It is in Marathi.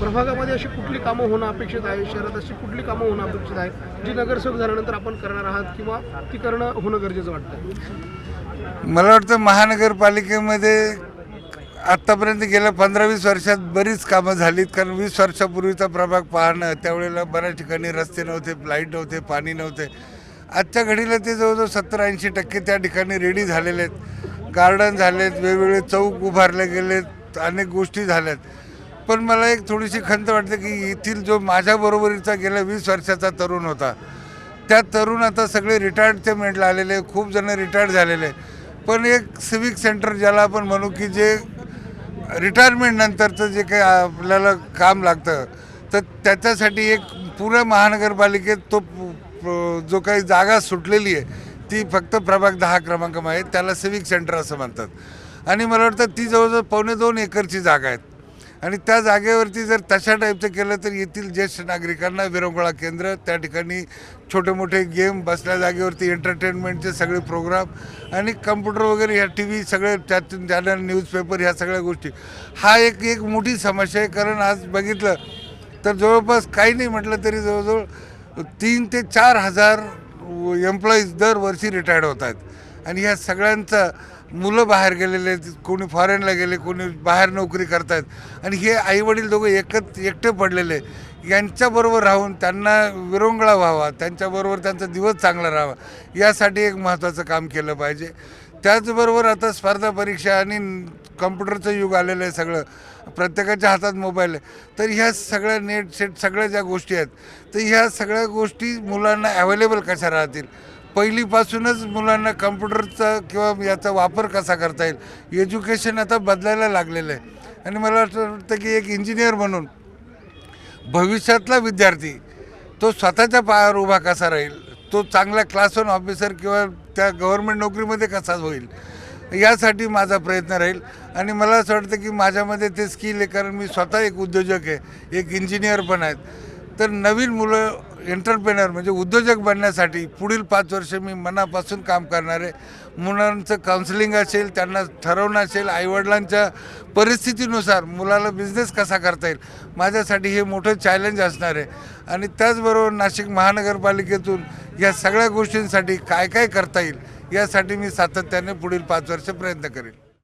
प्रभागामध्ये अशी कुठली कामं होणं अपेक्षित आहे, शहरात अशी कुठली कामं होणं अपेक्षित आहे जी नगरसेवक झाल्यानंतर आपण करणार आहात किंवा ती करणं होणं गरजेचं वाटतं? मला वाटतं महानगरपालिकेमध्ये आत्तापर्यंत गेल्या 15-20 वर्षात बरीच कामं झालीत. कारण 20 वर्षापूर्वीचा प्रभाग पाहणं, त्यावेळेला बऱ्याच ठिकाणी रस्ते नव्हते, लाईट नव्हते, पाणी नव्हते. आजच्या घडीला ते जवळजवळ 70-80% त्या ठिकाणी रेडी झालेले आहेत. गार्डन झालेत, वेगवेगळे चौक उभारले गेलेत, अनेक गोष्टी झाल्यात. पण मला एक थोडीशी खंत वाटते की येथील जो माझ्याबरोबरीचा गेल्या 20 वर्षाचा तरुण होता, त्या तरुण आता सगळे रिटायर्डचे मेंटला आलेले, खूप जण रिटायर्ड झालेले. पण एक सिविक सेंटर ज्याला आपण म्हणू की जे रिटायरमेंट नंतरचं जे काही आपल्याला काम लागतं, तर त्याच्यासाठी एक पुऱ्या महानगरपालिकेत तो जो काही जागा सुटलेली आहे ती फक्त प्रभाग 10 क्रमांकामध्ये आहे, त्याला सिविक सेंटर असं म्हणतात. आणि मला वाटतं ती जवळजवळ 2.25 एकरची जागा आहे. आणि त्या जागेवरती जर तशा टाईपचं केलं तर येथील ज्येष्ठ नागरिकांना विरंगुळा केंद्र, त्या ठिकाणी छोटे मोठे गेम, बसल्या जागेवरती एंटरटेनमेंटचे सगळे प्रोग्राम आणि कम्प्युटर वगैरे, ह्या TV सगळे, त्यातून चॅनल, न्यूजपेपर, ह्या सगळ्या गोष्टी, हा एक मोठी समस्या आहे. कारण आज बघितलं तर जवळपास काही नाही म्हटलं तरी जवळजवळ 3,000 ते 4,000 एम्प्लॉईज दरवर्षी रिटायर्ड होत आहेत. आणि ह्या सगळ्यांचा मुलं बाहेर गेलेले आहेत, कोणी फॉरेनला गेले, कोणी बाहेर नोकरी करत आहेत. आणि हे आईवडील दोघं एकटे पडलेले, यांच्याबरोबर राहून त्यांना विरंगुळा व्हावा, त्यांच्याबरोबर त्यांचा दिवस चांगला राहावा, यासाठी एक महत्त्वाचं काम केलं पाहिजे. त्याचबरोबर आता स्पर्धा परीक्षा आणि कम्प्युटरचं युग आलेलं आहे, सगळं प्रत्येकाच्या हातात मोबाईल आहे. तर ह्या सगळ्या नेट सेट सगळ्या ज्या गोष्टी आहेत, तर ह्या सगळ्या गोष्टी मुलांना अवेलेबल कशा राहतील, पहिलीपासूनच मुलांना कम्प्युटरचा किंवा याचा वापर कसा करता येईल, एज्युकेशन आता बदलायला लागलेलं आहे. आणि मला असं वाटतं की एक इंजिनियर म्हणून भविष्यातला विद्यार्थी तो स्वतःच्या पायावर उभा कसा राहील, तो चांगला क्लास 1 ऑफिसर किंवा त्या गव्हर्नमेंट नोकरीमध्ये कसा होईल, यासाठी माझा प्रयत्न राहील. आणि मला असं वाटतं की माझ्यामध्ये ते स्किल आहे, कारण मी स्वतः एक उद्योजक आहे, एक इंजिनियर पण आहेत. तर नवीन मुलं एंटरप्रेनर म्हणजे उद्योजक बनण्यासाठी पुढील 5 वर्ष मी मनापासून काम करणार आहे. मुलांचं काउन्सिलिंग असेल, त्यांना ठरवणं असेल, आईवडिलांच्या परिस्थितीनुसार मुलाला बिझनेस कसा करता येईल, माझ्यासाठी हे मोठं चॅलेंज असणार आहे. आणि त्याचबरोबर नाशिक महानगरपालिकेतून या सगळ्या गोष्टींसाठी काय काय करता येईल, यासाठी मी सातत्याने पुढील 5 वर्ष प्रयत्न करेन.